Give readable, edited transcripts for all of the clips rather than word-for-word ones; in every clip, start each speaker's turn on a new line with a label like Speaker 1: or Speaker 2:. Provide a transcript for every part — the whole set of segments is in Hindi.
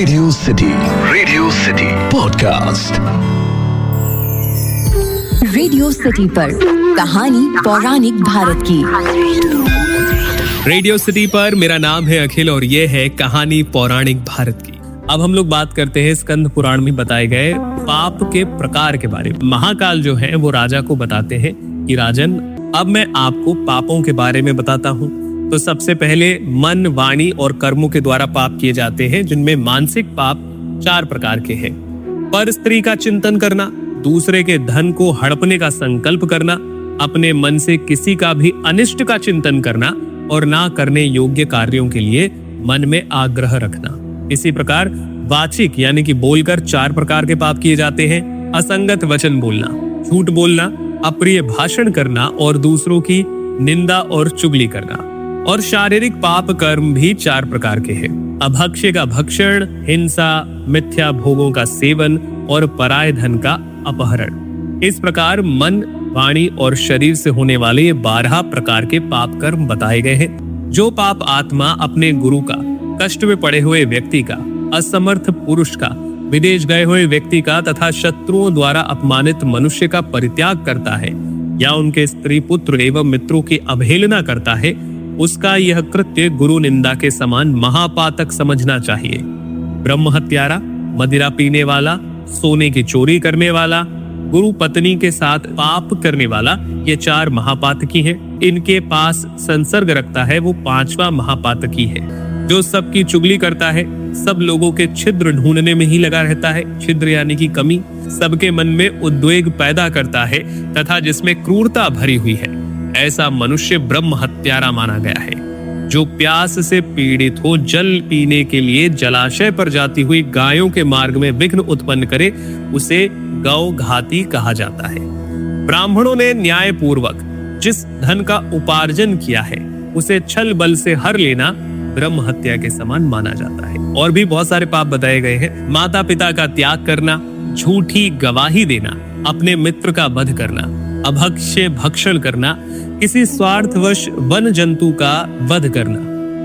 Speaker 1: Radio city podcast.
Speaker 2: Radio city पर कहानी पौराणिक भारत की।
Speaker 3: रेडियो सिटी पर मेरा नाम है अखिल और ये है कहानी पौराणिक भारत की। अब हम लोग बात करते हैं स्कंद पुराण में बताए गए पाप के प्रकार के बारे में। महाकाल जो है वो राजा को बताते हैं कि राजन, अब मैं आपको पापों के बारे में बताता हूँ। तो सबसे पहले मन, वाणी और कर्मों के द्वारा पाप किए जाते हैं, जिनमें मानसिक पाप 4 प्रकार के हैं। पर स्त्री का चिंतन करना, दूसरे के धन को हड़पने का संकल्प करना, अपने मन से किसी का भी अनिष्ट का चिंतन करना और ना करने योग्य कार्यों के लिए मन में आग्रह रखना। इसी प्रकार वाचिक यानी कि बोलकर 4 प्रकार के पाप किए जाते हैं। असंगत वचन बोलना, झूठ बोलना, अप्रिय भाषण करना और दूसरों की निंदा और चुगली करना। और शारीरिक पाप कर्म भी 4 प्रकार के हैं। अभक्ष्य का भक्षण, हिंसा, मिथ्या भोगों का सेवन और पराय धन का अपहरण। इस प्रकार मन, वाणी और शरीर से होने वाले 12 प्रकार के पाप कर्म बताए गए हैं। जो पाप आत्मा अपने गुरु का, कष्ट में पड़े हुए व्यक्ति का, असमर्थ पुरुष का, विदेश गए हुए व्यक्ति का तथा शत्रुओं द्वारा अपमानित मनुष्य का परित्याग करता है या उनके स्त्री, पुत्र एवं मित्रों की अवहेलना करता है, उसका यह कृत्य गुरु निंदा के समान महापातक समझना चाहिए। ब्रह्म हत्यारा, मदिरा पीने वाला, सोने की चोरी करने वाला, गुरु पत्नी के साथ पाप करने वाला, ये 4 महापातकी हैं। इनके पास संसर्ग रखता है वो 5वां महापातकी है। जो सबकी चुगली करता है, सब लोगों के छिद्र ढूंढने में ही लगा रहता है, छिद्र यानी कि कमी, सबके मन में उद्वेग पैदा करता है तथा जिसमें क्रूरता भरी हुई है, ऐसा मनुष्य ब्रह्म हत्यारा माना गया है। जो प्यास से पीड़ित हो, जल पीने के लिए जलाशय पर जाती हुई गायों के मार्ग में विघ्न उत्पन्न करे, उसे गौ घाती कहा जाता है। ब्राह्मणों ने न्याय पूर्वक जिस धन का उपार्जन किया है, उसे छल बल से हर लेना ब्रह्म हत्या के समान माना जाता है। और भी बहुत सारे पाप बताए गए हैं। माता पिता का त्याग करना, झूठी गवाही देना, अपने मित्र का वध करना, अभक्ष्य भक्षण करना, किसी स्वार्थवश वन जंतु का वध करना,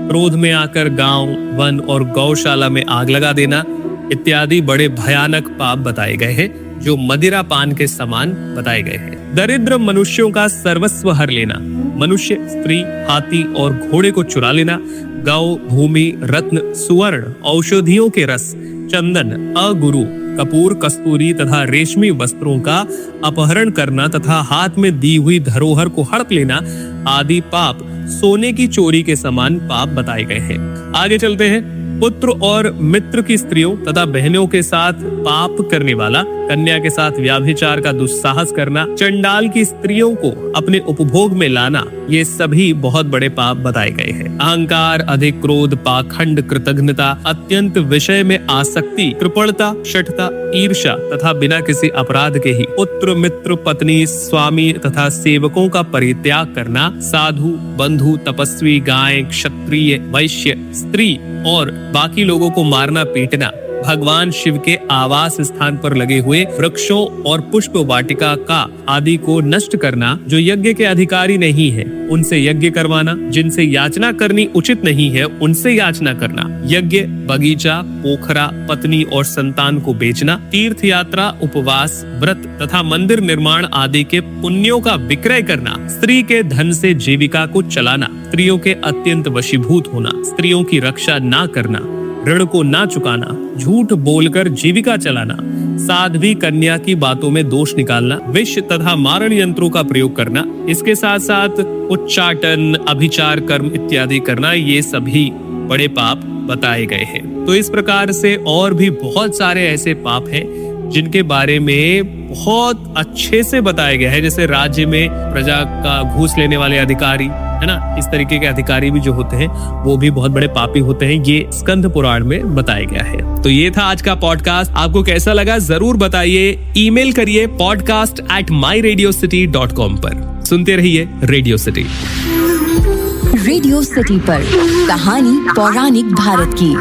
Speaker 3: क्रोध में आकर गांव, वन और गौशाला में आग लगा देना इत्यादि बड़े भयानक पाप बताए गए हैं, जो मदिरा पान के समान बताए गए हैं। दरिद्र मनुष्यों का सर्वस्व हर लेना, मनुष्य, स्त्री, हाथी और घोड़े को चुरा लेना, गौ, भूमि, रत्न, सुवर्ण, औषधियों के रस, चंदन, अगुरु, कपूर, कस्तूरी तथा रेशमी वस्त्रों का अपहरण करना तथा हाथ में दी हुई धरोहर को हड़प लेना आदि पाप सोने की चोरी के समान पाप बताए गए हैं। आगे चलते हैं। पुत्र और मित्र की स्त्रियों तथा बहनों के साथ पाप करने वाला, कन्या के साथ व्याभिचार का दुस्साहस करना, चंडाल की स्त्रियों को अपने उपभोग में लाना, ये सभी बहुत बड़े पाप बताए गए हैं। अहंकार, अधिक क्रोध, पाखंड, कृतघ्नता, अत्यंत विषय में आसक्ति, कृपणता, शठता, ईर्ष्या तथा बिना किसी अपराध के ही पुत्र, मित्र, पत्नी, स्वामी तथा सेवकों का परित्याग करना, साधु, बंधु, तपस्वी, गाय, क्षत्रिय, वैश्य, स्त्री और बाकी लोगों को मारना, पीटना, भगवान शिव के आवास स्थान पर लगे हुए वृक्षों और पुष्प वाटिका का आदि को नष्ट करना, जो यज्ञ के अधिकारी नहीं है उनसे यज्ञ करवाना, जिनसे याचना करनी उचित नहीं है उनसे याचना करना, यज्ञ, बगीचा, पोखरा, पत्नी और संतान को बेचना, तीर्थ यात्रा, उपवास, व्रत तथा मंदिर निर्माण आदि के पुण्यों का विक्रय करना, स्त्री के धन से जीविका को चलाना, स्त्रियों के अत्यंत वशीभूत होना, स्त्रियों की रक्षा ना करना, ऋण को ना चुकाना, झूठ बोलकर जीविका चलाना, साध्वी कन्या की बातों में दोष निकालना, विष तथा मारण यंत्रों का प्रयोग करना, इसके साथ साथ उच्चाटन, अभिचार कर्म इत्यादि करना, ये सभी बड़े पाप बताए गए हैं। तो इस प्रकार से और भी बहुत सारे ऐसे पाप हैं जिनके बारे में बहुत अच्छे से बताया गया है। जैसे राज्य में प्रजा का घूस लेने वाले अधिकारी, है ना, इस तरीके के अधिकारी भी जो होते हैं वो भी बहुत बड़े पापी होते हैं। ये स्कंद पुराण में बताया गया है। तो ये था आज का पॉडकास्ट। आपको कैसा लगा जरूर बताइए। ईमेल करिए podcast@myradiocity.com पर। सुनते रहिए रेडियो सिटी।
Speaker 2: रेडियो सिटी पर कहानी पौराणिक भारत की।